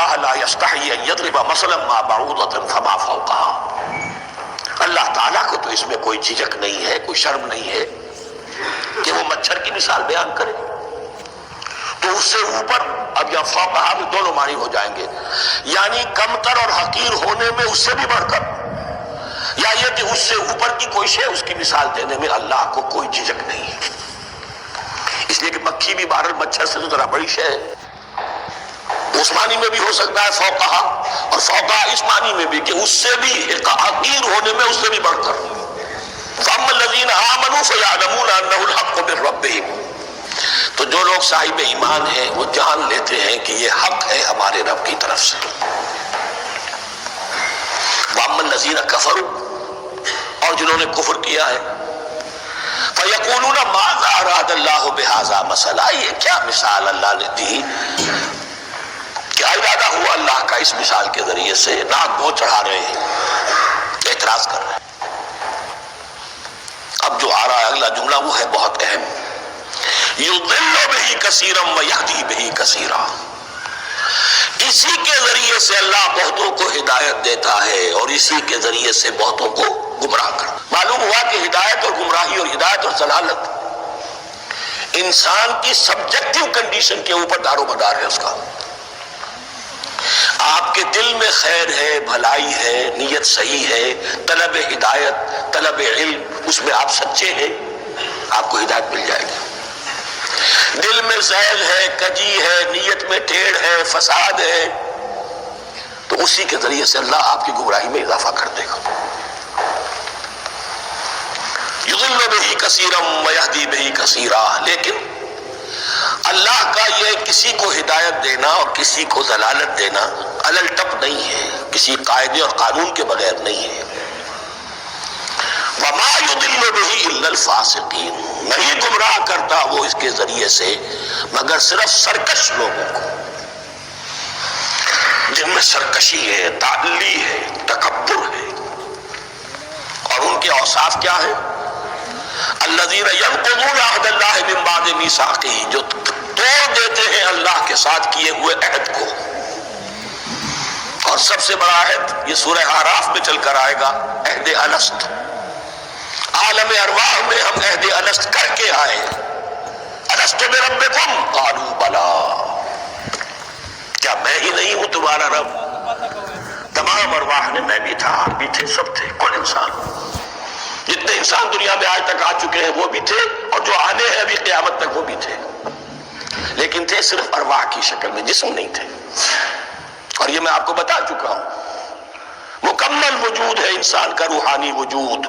اللہ لا یستحی ان یضرب مثلا ما بعوضۃ فما فوقها، اللہ تعالیٰ کو تو اس میں کوئی جھجک نہیں ہے، کوئی شرم نہیں ہے کہ وہ مچھر کی مثال بیان کرے، تو اس سے اوپر، اب یا فوقها بھی دونوں معنی ہو جائیں گے، یعنی کمتر اور حقیر ہونے میں اس سے بھی بڑھ کر، یا یہ کہ اس سے اوپر کی کوئی شے اس کی مثال دینے میں اللہ کو کوئی جھجک نہیں ہے، اس لیے کہ مکھی بھی بہرحال مچھر سے تو ذرا بڑی شے ہے، اس معنی میں بھی ہو سکتا ہے فوقہا، اور فوقہا اس معنی میں بھی کہ اس سے بھی حقیر ہونے میں اس سے بھی بڑھ کر۔ فَأَمَّا الَّذِينَ آمَنُوا فَيَعْلَمُونَ أَنَّهُ الْحَقُّ مِن رَّبِّهِمْ، تو جو لوگ صاحب ایمان ہیں وہ جان لیتے ہیں کہ یہ حق ہے ہمارے رب کی طرف سے۔ وَأَمَّا الَّذِينَ كَفَرُوا، اور جنہوں نے کفر کیا ہے، فَيَقُولُونَ مَاذَا أَرَادَ اللَّهُ بِهَذَا مَثَلًا، یہ کیا مثال اللہ نے دی، کیا ارادہ ہوا اللہ کا اس مثال کے ذریعے سے، ناک بہت چڑھا رہے ہیں، اعتراض کر رہے ہیں۔ اب جو آ رہا ہے اگلا جملہ وہ ہے بہت اہم، یضل بہ کثیرا ویہدی بہ کثیرا، اسی کے ذریعے سے اللہ بہتوں کو ہدایت دیتا ہے اور اسی کے ذریعے سے بہتوں کو گمراہ کرتا۔ معلوم ہوا کہ ہدایت اور گمراہی اور ہدایت اور ضلالت انسان کی سبجیکٹیو کنڈیشن کے اوپر دار و مدار ہے اس کا۔ آپ کے دل میں خیر ہے، بھلائی ہے، نیت صحیح ہے، طلب ہدایت، طلب علم، اس میں آپ سچے ہیں، آپ کو ہدایت مل جائے گی۔ دل میں زیغ ہے، کجی ہے، نیت میں ٹیڑھ ہے، فساد ہے، تو اسی کے ذریعے سے اللہ آپ کی گمراہی میں اضافہ کر دے گا۔ یضل بہ کثیرا ویہدی بہ کثیرا، لیکن اللہ کا یہ کسی کو ہدایت دینا اور کسی کو ضلالت دینا علل ٹپ نہیں ہے، کسی قاعدے اور قانون کے بغیر نہیں ہے۔ وما یضل بہ الا الفاسقین، نہیں گمراہ کرتا وہ اس کے ذریعے سے مگر صرف سرکش لوگوں کو، جن میں سرکشی ہے، تعلی ہے، تکبر ہے، اور ان کے اوصاف کیا ہیں؟ الذین ینقضون عہد اللہ من بعد میثاقہ، جو توڑ دیتے ہیں اللہ کے ساتھ کیے ہوئے عہد کو، اور سب سے بڑا عہد یہ سورہ اعراف میں چل کر آئے گا، عہد الست۔ عالم ارواح میں ہم عہد الست کر کے آئے، الست بربکم قالوا بلا، کیا میں ہی نہیں ہوں تمہارا رب؟ تمام ارواح نے میں بھی تھا، آپ بھی تھے، سب تھے، کل انسان، جتنے انسان دنیا میں آج تک آ چکے ہیں وہ بھی تھے، اور جو آنے ہیں ابھی قیامت تک وہ بھی تھے، لیکن تھے صرف ارواح کی شکل میں، جسم نہیں تھے۔ اور یہ میں آپ کو بتا چکا ہوں، مکمل وجود ہے انسان کا روحانی وجود،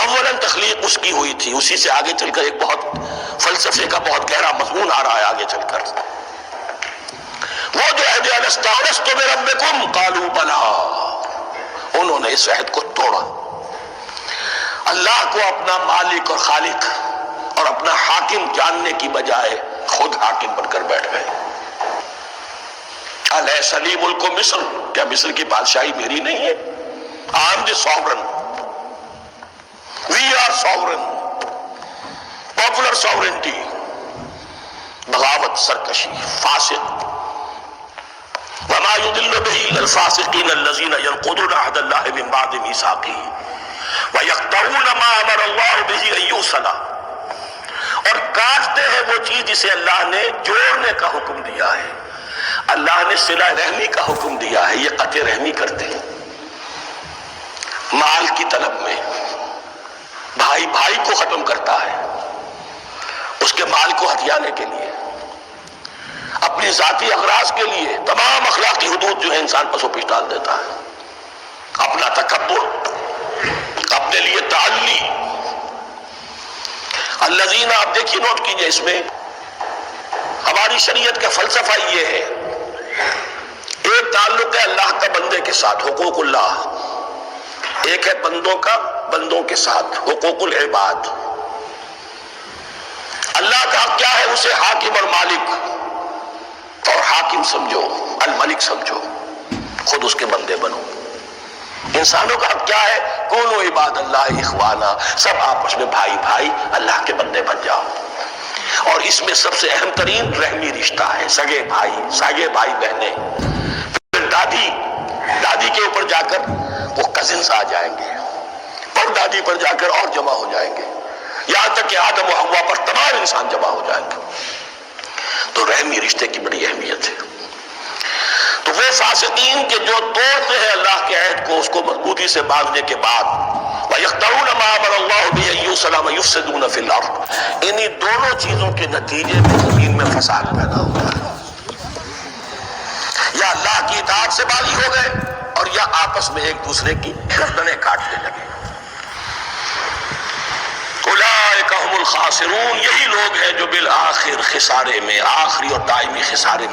اولاً تخلیق اس کی ہوئی تھی، اسی سے آگے چل کر ایک بہت فلسفے کا بہت گہرا مضمون آ رہا ہے آگے چل کر، وہ جو عہد الست الست بربکم قالوا بلا، انہوں نے اس عہد کو توڑا، اللہ کو اپنا مالک اور خالق اور اپنا حاکم جاننے کی بجائے خود حاکم بن کر بیٹھ گئے۔ الیس لی ملک مصر، کیا مصر کی بادشاہی میری نہیں ہے؟ I am the sovereign, we are sovereign, popular sovereignty، بغاوت، سرکشی، فاسق۔ وما يضل به الا الفاسقين الذين ينقضون عهد الله من بعد ميثاقه وَيَقْطَعُونَ مَا أَمَرَ اللَّهُ بِهِ أَن يُوصَلَ، اور کاٹتے ہیں وہ چیز جسے اللہ نے جوڑنے کا حکم دیا ہے، اللہ نے صلہ رحمی کا حکم دیا ہے، یہ قطع رحمی کرتے ہیں، مال کی طلب میں بھائی بھائی کو ختم کرتا ہے، اس کے مال کو ہتھیانے کے لیے، اپنی ذاتی اغراض کے لیے تمام اخلاقی حدود جو ہے انسان پسو پیش ڈال دیتا ہے، اپنا تکبر، اپنے لیے تعلی۔ الذین، آپ دیکھیے نوٹ کیجئے، اس میں ہماری شریعت کا فلسفہ یہ ہے، ایک تعلق ہے اللہ کا بندے کے ساتھ، حقوق اللہ، ایک ہے بندوں کا بندوں کے ساتھ، حقوق العباد۔ اللہ کا حق کیا ہے؟ اسے حاکم اور مالک، اور حاکم سمجھو، الملک سمجھو، خود اس کے بندے بنو۔ انسانوں کا حق کیا ہے؟ کونوا عباد اللہ اخوانا، سب آپس میں بھائی بھائی اللہ کے بندے بن جاؤ۔ اور اس میں سب سے اہم ترین رحمی رشتہ ہے، سگے بھائی بہنیں، پھر دادی کے اوپر جا کر وہ کزنز آ جائیں گے، پر دادی پر جا کر اور جمع ہو جائیں گے، یہاں تک کہ آدم و حوا پر تمام انسان جمع ہو جائیں گے۔ تو رحمی رشتے کی بڑی اہمیت ہے۔ تو وہ فاسقین کے جو توڑتے ہیں اللہ کے عہد کو، اس کو مضبوطی سے باندھنے کے بعد وَيَقْطَعُونَ مَا أَمَرَ اللَّهُ بِهِ أَن يُوصَلَ وَيُفْسِدُونَ فِي الْأَرْضِ، انہی دونوں چیزوں کے نتیجے میں زمین میں فساد پیدا ہوتا ہے، یا اللہ کی اطاعت سے باغی ہو گئے اور یا آپس میں ایک دوسرے کی گردنیں کاٹنے لگے۔ اولئک هم الخاسرون، یہی لوگ ہیں جو بالآخر خسارے میں، آخری اور دائمی خسارے میں